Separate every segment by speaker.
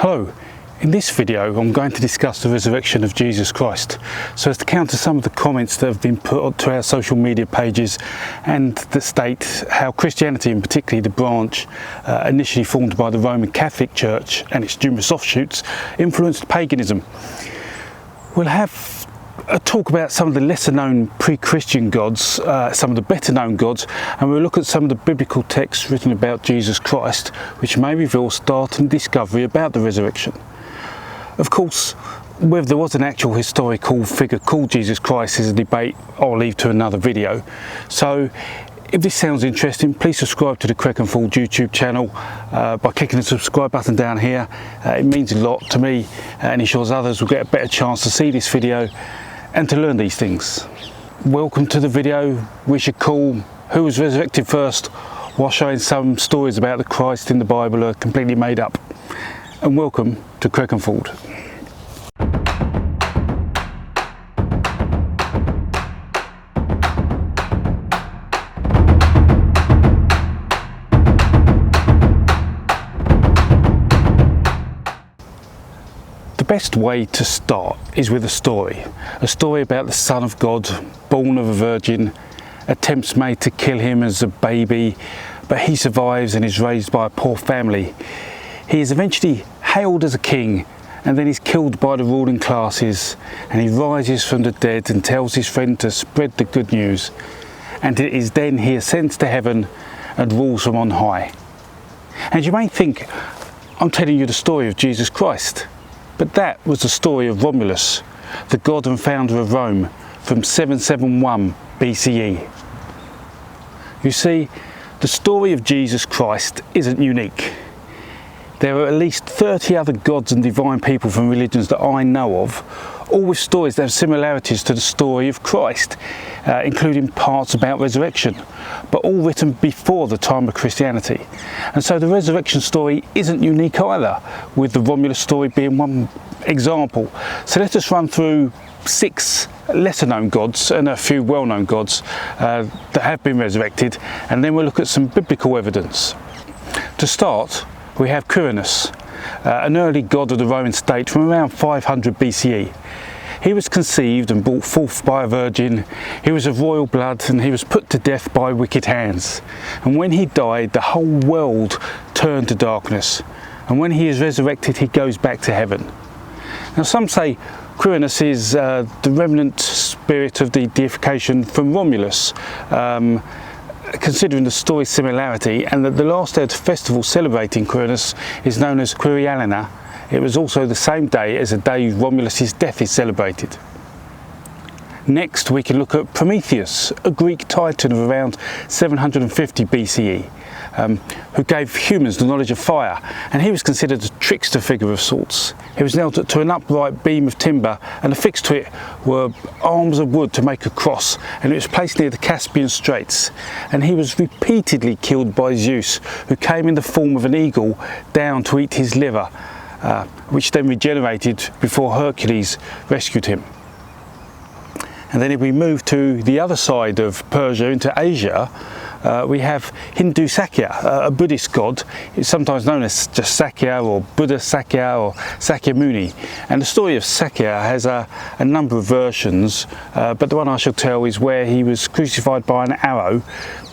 Speaker 1: Hello, in this video I'm going to discuss the resurrection of Jesus Christ, so as to counter some of the comments that have been put to our social media pages and that state how Christianity, and particularly the branch initially formed by the Roman Catholic Church and its numerous offshoots, influenced paganism. We'll have a talk about some of the lesser known pre-Christian gods, some of the better known gods, and we'll look at some of the biblical texts written about Jesus Christ which may reveal startling discovery about the resurrection. Of course, whether there was an actual historical figure called Jesus Christ is a debate I'll leave to another video. So if this sounds interesting, please subscribe to the Crack and Fold YouTube channel by clicking the subscribe button down here. It means a lot to me and ensures others will get a better chance to see this video and to learn these things. Welcome to the video. We should call who was resurrected first, while showing some stories about the Christ in the Bible are completely made up. And welcome to Crack and Fold. The best way to start is with a story about the Son of God, born of a virgin, attempts made to kill him as a baby, but he survives and is raised by a poor family. He is eventually hailed as a king, and then he's killed by the ruling classes, and he rises from the dead and tells his friend to spread the good news, and it is then he ascends to heaven and rules from on high. And you may think I'm telling you the story of Jesus Christ, but that was the story of Romulus, the god and founder of Rome, from 771 BCE. You see, the story of Jesus Christ isn't unique. There are at least 30 other gods and divine people from religions that I know of, all with stories that have similarities to the story of Christ, including parts about resurrection, but all written before the time of Christianity. And so the resurrection story isn't unique either, with the Romulus story being one example. So let us run through 6 lesser known gods and a few well-known gods that have been resurrected, and then we'll look at some biblical evidence. To start, we have Quirinus, an early god of the Roman state from around 500 BCE. He was conceived and brought forth by a virgin. He was of royal blood, and he was put to death by wicked hands. And when he died, the whole world turned to darkness. And when he is resurrected, he goes back to heaven. Now some say Quirinus is the remnant spirit of the deification from Romulus, considering the story's similarity, and that the last Earth festival celebrating Quirinus is known as Inanna. It was also the same day as the day Romulus' death is celebrated. Next we can look at Prometheus, a Greek titan of around 750 BCE, who gave humans the knowledge of fire, and he was considered a trickster figure of sorts. He was nailed to an upright beam of timber, and affixed to it were arms of wood to make a cross, and it was placed near the Caspian Straits. And he was repeatedly killed by Zeus, who came in the form of an eagle down to eat his liver, which then regenerated before Hercules rescued him. And then if we move to the other side of Persia into Asia, we have Hindu Sakya, a Buddhist god. It's sometimes known as just Sakya or Buddha Sakya or Sakya Muni. And the story of Sakya has a number of versions, but the one I shall tell is where he was crucified by an arrow,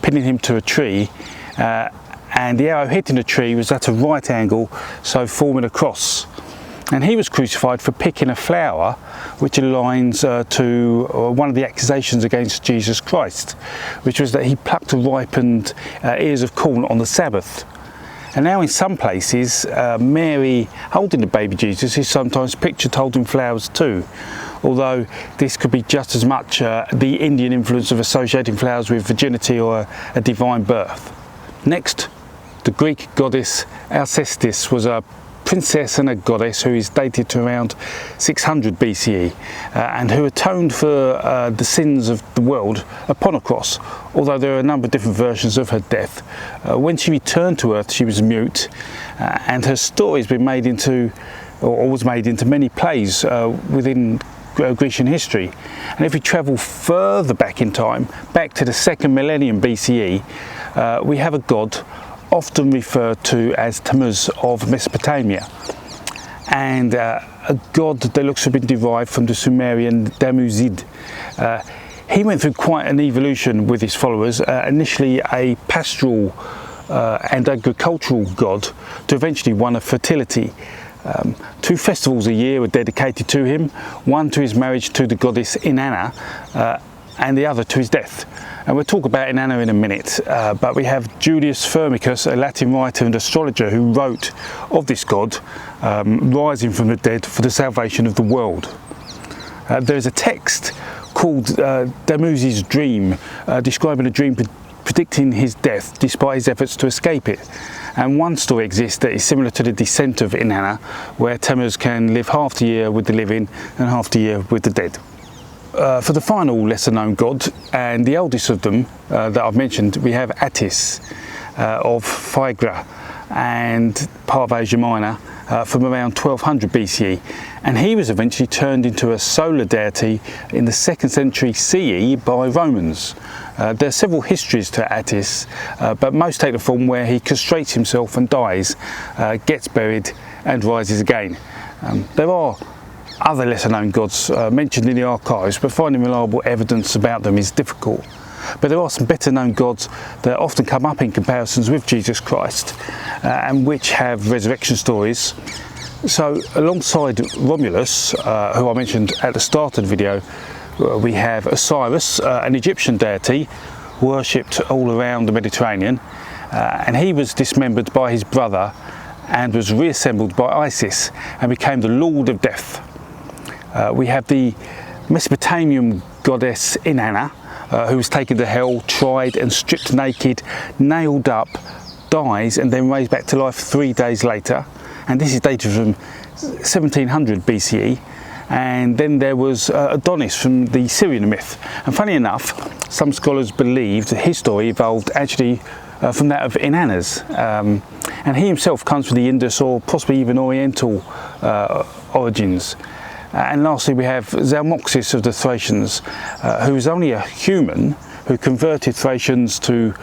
Speaker 1: pinning him to a tree, and the arrow hitting the tree was at a right angle, so forming a cross. And he was crucified for picking a flower, which aligns to one of the accusations against Jesus Christ, which was that he plucked ripened ears of corn on the Sabbath. And now in some places, Mary holding the baby Jesus is sometimes pictured holding flowers too, although this could be just as much the Indian influence of associating flowers with virginity or a divine birth. Next, the Greek goddess Alcestis was a princess and a goddess who is dated to around 600 BCE and who atoned for the sins of the world upon a cross, although there are a number of different versions of her death. When she returned to earth, she was mute, and her story has been made into, or was made into, many plays within Grecian history. And if we travel further back in time, back to the 2nd millennium BCE, we have a god often referred to as Tammuz of Mesopotamia. and a god that looks to have been derived from the Sumerian Damuzid. He went through quite an evolution with his followers, initially a pastoral and agricultural god to eventually one of fertility. 2 festivals a year were dedicated to him, one to his marriage to the goddess Inanna and the other to his death. And we'll talk about Inanna in a minute, but we have Julius Firmicus, a Latin writer and astrologer, who wrote of this god rising from the dead for the salvation of the world. There's a text called Damuzid's Dream, describing a dream predicting his death despite his efforts to escape it. And one story exists that is similar to the descent of Inanna, where Tammuz can live half the year with the living and half the year with the dead. For the final lesser known god, and the oldest of them that I've mentioned, we have Attis of Phrygia and part of Asia Minor from around 1200 BCE, and he was eventually turned into a solar deity in the 2nd century CE by Romans. There are several histories to Attis, but most take the form where he castrates himself and dies, gets buried and rises again. There are other lesser known gods mentioned in the archives, but finding reliable evidence about them is difficult. But there are some better known gods that often come up in comparisons with Jesus Christ and which have resurrection stories. So alongside Romulus, who I mentioned at the start of the video, we have Osiris, an Egyptian deity worshipped all around the Mediterranean, and he was dismembered by his brother and was reassembled by Isis and became the Lord of Death. We have the Mesopotamian goddess Inanna, who was taken to hell, tried and stripped naked, nailed up, dies and then raised back to life 3 days later. And this is dated from 1700 BCE. And then there was Adonis from the Syrian myth. And funny enough, some scholars believed that his story evolved actually from that of Inanna's. And he himself comes from the Indus or possibly even Oriental origins. And lastly, we have Zalmoxis of the Thracians, who is only a human who converted Thracians to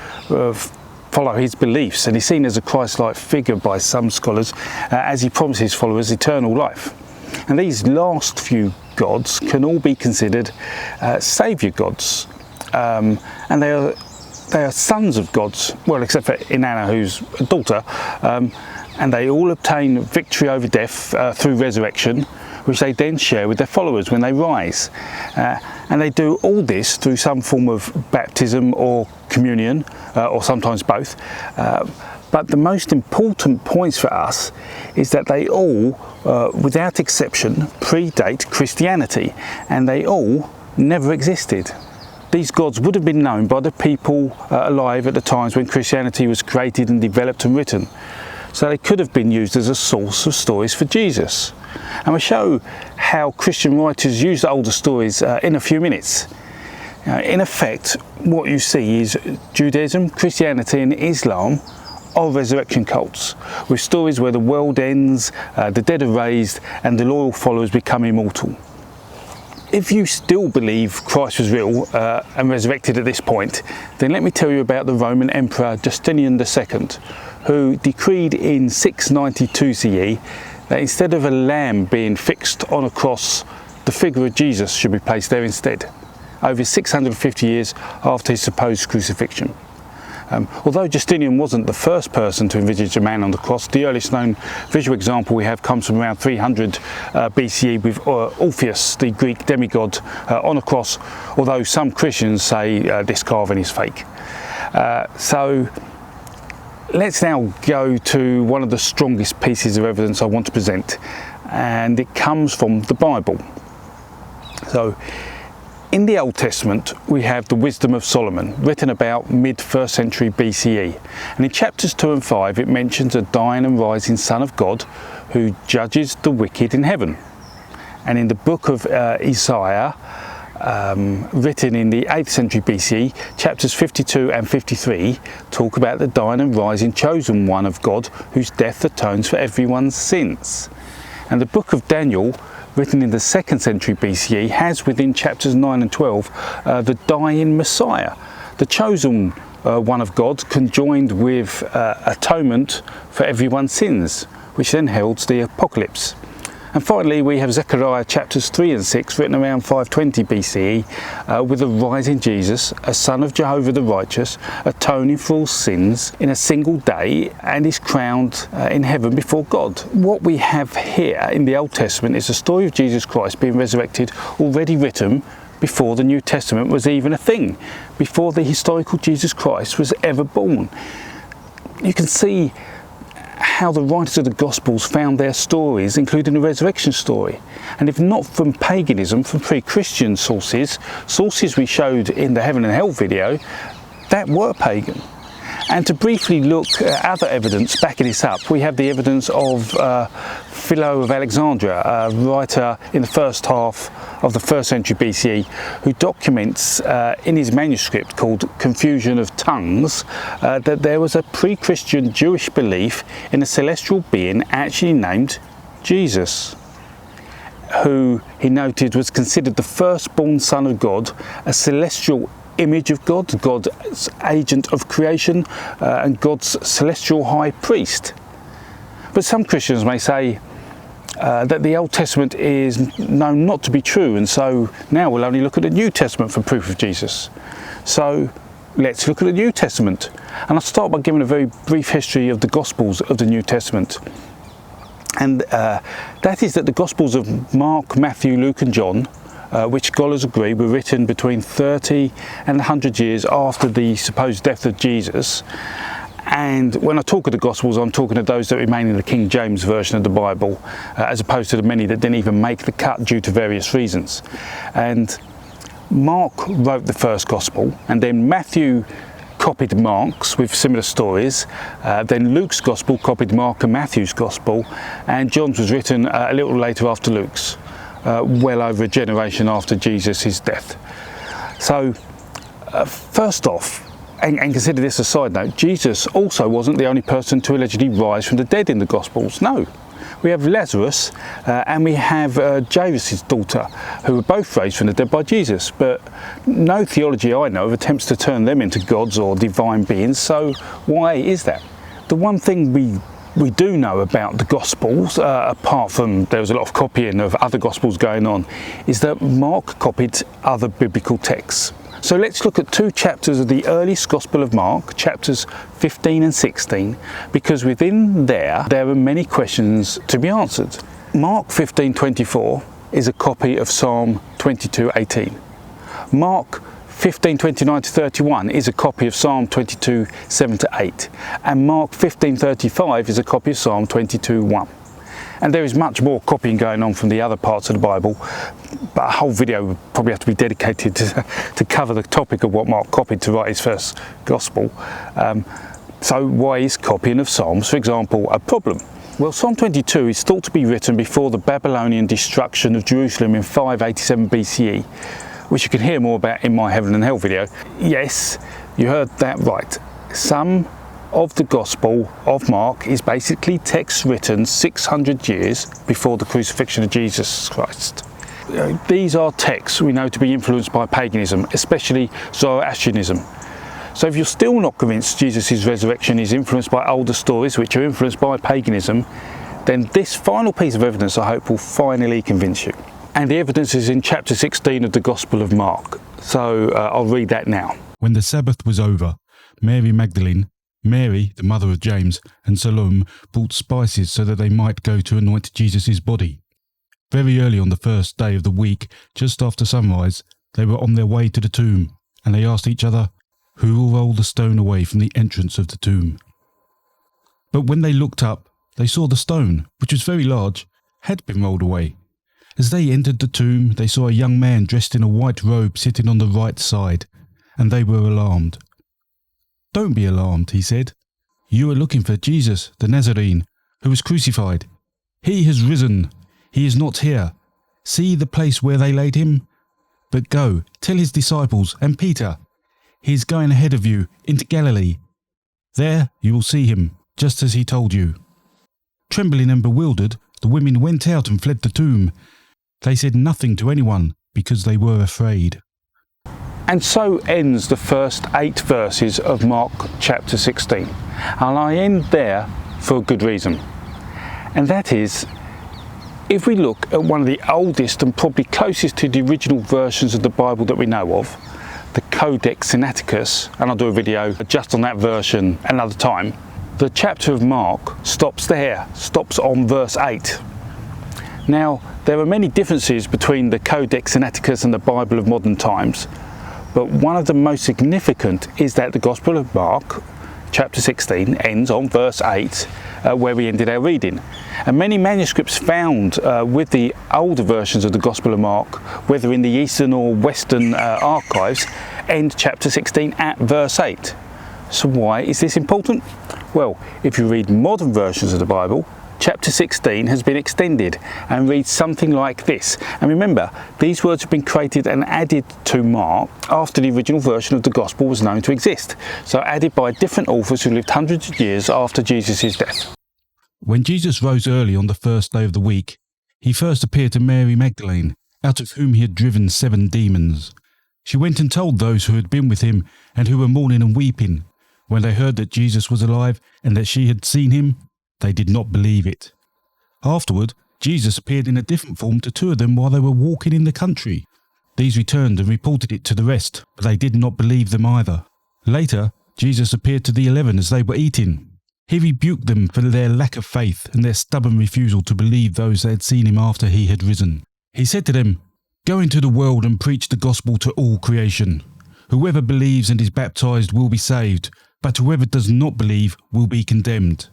Speaker 1: follow his beliefs, and he's seen as a Christ-like figure by some scholars, as he promises his followers eternal life. And these last few gods can all be considered saviour gods, and they are sons of gods, well, except for Inanna, who's a daughter, and they all obtain victory over death through resurrection, which they then share with their followers when they rise. And they do all this through some form of baptism or communion, or sometimes both. But the most important points for us is that they all, without exception, predate Christianity, and they all never existed. These gods would have been known by the people alive at the times when Christianity was created and developed and written. So they could have been used as a source of stories for Jesus. And we'll show how Christian writers use the older stories in a few minutes. In effect, what you see is Judaism, Christianity and Islam are resurrection cults, with stories where the world ends, the dead are raised and the loyal followers become immortal. If you still believe Christ was real and resurrected at this point, then let me tell you about the Roman Emperor Justinian II, who decreed in 692 CE that instead of a lamb being fixed on a cross, the figure of Jesus should be placed there instead, over 650 years after his supposed crucifixion. Although Justinian wasn't the first person to envisage a man on the cross, the earliest known visual example we have comes from around 300 BCE with Orpheus, the Greek demigod, on a cross, although some Christians say this carving is fake. So let's now go to one of the strongest pieces of evidence I want to present, and it comes from the Bible. So in the Old Testament we have the Wisdom of Solomon, written about mid-1st century BCE, and in chapters 2 and 5 it mentions a dying and rising Son of God who judges the wicked in heaven. And in the book of Isaiah, written in the 8th century BCE, chapters 52 and 53 talk about the dying and rising chosen one of God whose death atones for everyone's sins. And the book of Daniel, written in the 2nd century BCE, has within chapters 9 and 12 the dying Messiah, the chosen one of God, conjoined with atonement for everyone's sins, which then heralds the apocalypse. And finally, we have Zechariah chapters 3 and 6, written around 520 BCE, with the rising Jesus, a son of Jehovah the righteous, atoning for all sins in a single day, and is crowned in heaven before God. What we have here in the Old Testament is the story of Jesus Christ being resurrected, already written before the New Testament was even a thing, before the historical Jesus Christ was ever born. You can see how the writers of the Gospels found their stories, including the resurrection story. And if not from paganism, from pre-Christian sources we showed in the Heaven and Hell video, that were pagan. And to briefly look at other evidence backing this up, we have the evidence of Philo of Alexandria, a writer in the first half of the 1st century BCE, who documents in his manuscript called Confusion of Tongues that there was a pre-Christian Jewish belief in a celestial being actually named Jesus, who he noted was considered the firstborn son of God, a celestial image of God, God's agent of creation, and God's celestial high priest. But some Christians may say that the Old Testament is known not to be true, and so now we'll only look at the New Testament for proof of Jesus. So let's look at the New Testament. And I'll start by giving a very brief history of the Gospels of the New Testament. And that is that the Gospels of Mark, Matthew, Luke and John, which scholars agree were written between 30 and 100 years after the supposed death of Jesus. And when I talk of the Gospels, I'm talking of those that remain in the King James Version of the Bible, as opposed to the many that didn't even make the cut due to various reasons. And Mark wrote the first Gospel, and then Matthew copied Mark's with similar stories, then Luke's Gospel copied Mark and Matthew's Gospel, and John's was written a little later after Luke's. Well over a generation after Jesus' death. So first off, and consider this a side note, Jesus also wasn't the only person to allegedly rise from the dead in the Gospels. No, we have Lazarus and we have Jairus' daughter, who were both raised from the dead by Jesus, but no theology I know of attempts to turn them into gods or divine beings. So why is that? The one thing we do know about the Gospels, apart from there was a lot of copying of other Gospels going on, is that Mark copied other biblical texts. So let's look at 2 chapters of the earliest Gospel of Mark, chapters 15 and 16, because within there are many questions to be answered. Mark 15:24 is a copy of Psalm 22:18. Mark 15:29 to 31 is a copy of Psalm 22:7 to 8, and Mark 15:35 is a copy of Psalm 22:1. And there is much more copying going on from the other parts of the Bible, but a whole video would probably have to be dedicated to cover the topic of what Mark copied to write his first Gospel. So why is copying of Psalms, for example, a problem? Well, Psalm 22 is thought to be written before the Babylonian destruction of Jerusalem in 587 BCE, which you can hear more about in my Heaven and Hell video. Yes, you heard that right. Some of the Gospel of Mark is basically text written 600 years before the crucifixion of Jesus Christ. These are texts we know to be influenced by paganism, especially Zoroastrianism. So if you're still not convinced Jesus' resurrection is influenced by older stories which are influenced by paganism, then this final piece of evidence I hope will finally convince you. And the evidence is in chapter 16 of the Gospel of Mark. So I'll read that now.
Speaker 2: When the Sabbath was over, Mary Magdalene, Mary, the mother of James, and Salome bought spices so that they might go to anoint Jesus' body. Very early on the first day of the week, just after sunrise, they were on their way to the tomb, and they asked each other, "Who will roll the stone away from the entrance of the tomb?" But when they looked up, they saw the stone, which was very large, had been rolled away. As they entered the tomb, they saw a young man dressed in a white robe sitting on the right side, and they were alarmed. "Don't be alarmed," he said. "You are looking for Jesus, the Nazarene, who was crucified. He has risen. He is not here. See the place where they laid him? But go, tell his disciples and Peter, he is going ahead of you into Galilee. There you will see him, just as he told you." Trembling and bewildered, the women went out and fled the tomb. They said nothing to anyone because they were afraid.
Speaker 1: And so ends the first 8 verses of Mark chapter 16. And I end there for a good reason. And that is, If we look at one of the oldest and probably closest to the original versions of the Bible that we know of, the Codex Sinaiticus, and I'll do a video just on that version another time, the chapter of Mark stops there, stops on verse 8. Now, there are many differences between the Codex Sinaiticus and the Bible of modern times, but one of the most significant is that the Gospel of Mark, chapter 16, ends on verse 8, where we ended our reading. And many manuscripts found with the older versions of the Gospel of Mark, whether in the Eastern or Western archives, end chapter 16 at verse 8. So why is this important? Well, if you read modern versions of the Bible, chapter 16 has been extended and reads something like this. And remember, these words have been created and added to Mark after the original version of the Gospel was known to exist. So added by different authors who lived hundreds of years after Jesus' death.
Speaker 2: When Jesus rose early on the first day of the week, he first appeared to Mary Magdalene, out of whom he had driven 7 demons. She went and told those who had been with him and who were mourning and weeping. When they heard that Jesus was alive and that she had seen him, they did not believe it. Afterward, Jesus appeared in a different form to 2 of them while they were walking in the country. These returned and reported it to the rest, but they did not believe them either. Later, Jesus appeared to the 11 as they were eating. He rebuked them for their lack of faith and their stubborn refusal to believe those that had seen him after he had risen. He said to them, "Go into the world and preach the gospel to all creation. Whoever believes and is baptized will be saved, but whoever does not believe will be condemned.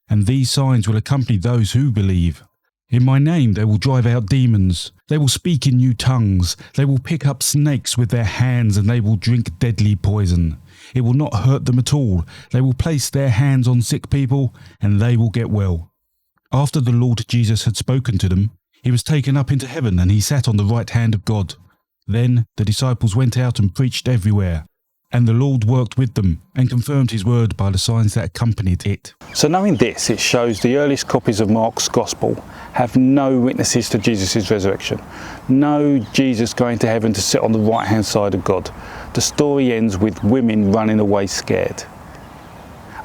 Speaker 2: And these signs will accompany those who believe. In my name they will drive out demons. They will speak in new tongues. They will pick up snakes with their hands and they will drink deadly poison. It will not hurt them at all. They will place their hands on sick people and they will get well." After the Lord Jesus had spoken to them, he was taken up into heaven and he sat on the right hand of God. Then the disciples went out and preached everywhere. And the Lord worked with them and confirmed his word by the signs that accompanied it.
Speaker 1: So knowing this, it shows the earliest copies of Mark's Gospel have no witnesses to Jesus' resurrection. No Jesus going to heaven to sit on the right hand side of God. The story ends with women running away scared.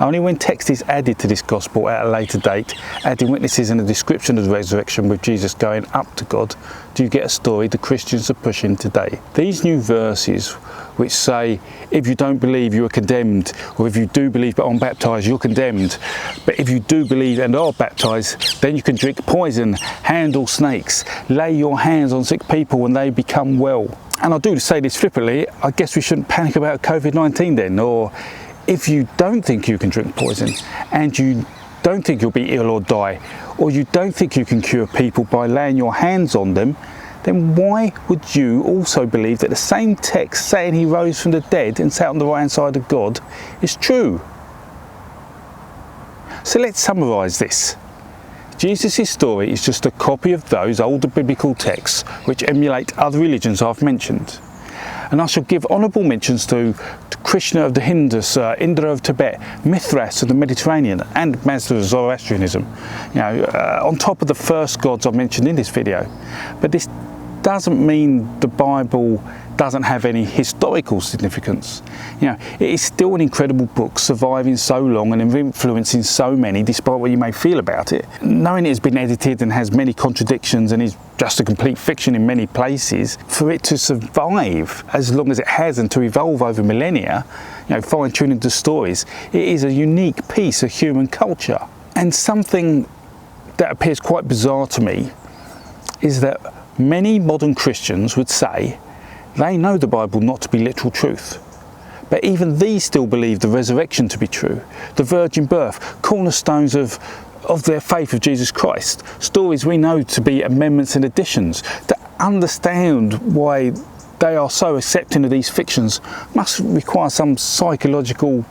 Speaker 1: Only when text is added to this Gospel at a later date, adding witnesses and a description of the resurrection with Jesus going up to God, do you get a story the Christians are pushing today. These new verses which say, if you don't believe you are condemned, or if you do believe but aren't baptised, you're condemned. But if you do believe and are baptised, then you can drink poison, handle snakes, lay your hands on sick people and they become well. And I do say this flippantly, I guess we shouldn't panic about COVID-19 then, or if you don't think you can drink poison and you don't think you'll be ill or die, or you don't think you can cure people by laying your hands on them, then why would you also believe that the same text saying he rose from the dead and sat on the right hand side of God is true? So let's summarise this. Jesus' story is just a copy of those older biblical texts which emulate other religions I've mentioned. And I shall give honourable mentions to Krishna of the Hindus, Indra of Tibet, Mithras of the Mediterranean, and Mazda of Zoroastrianism, on top of the first gods I've mentioned in this video. But this doesn't mean the Bible doesn't have any historical significance. It is still an incredible book, surviving so long and influencing so many, despite what you may feel about it. Knowing it has been edited and has many contradictions and is just a complete fiction in many places, for it to survive as long as it has and to evolve over millennia, fine-tuning the stories, it is a unique piece of human culture. And something that appears quite bizarre to me is that many modern Christians would say they know the Bible not to be literal truth, but even these still believe the resurrection to be true, the virgin birth, cornerstones of their faith of Jesus Christ, stories we know to be amendments and additions. To understand why they are so accepting of these fictions must require some psychological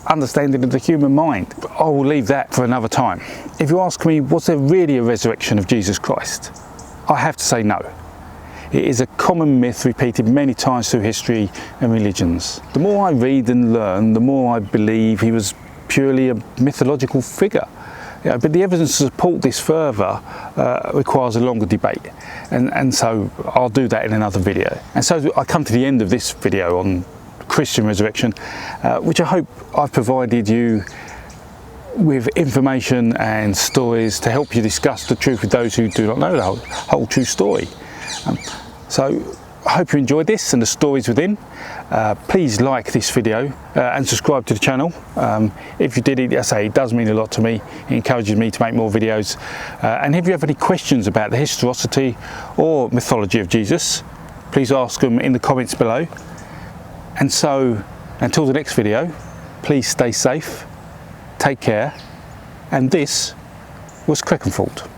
Speaker 1: understanding of the human mind. I will leave that for another time. If you ask me, was there really a resurrection of Jesus Christ? I have to say no. It is a common myth repeated many times through history and religions. The more I read and learn, the more I believe he was purely a mythological figure. But the evidence to support this further requires a longer debate, and so I'll do that in another video. And so I come to the end of this video on Christian resurrection, which I hope I've provided you with information and stories to help you discuss the truth with those who do not know the whole true story. So I hope you enjoyed this and the stories within. Please like this video and subscribe to the channel. If you did it, I say it does mean a lot to me. It encourages me to make more videos. And if you have any questions about the historicity or mythology of Jesus, please ask them in the comments below. And so until the next video, please stay safe, take care, and this was Creckenfold.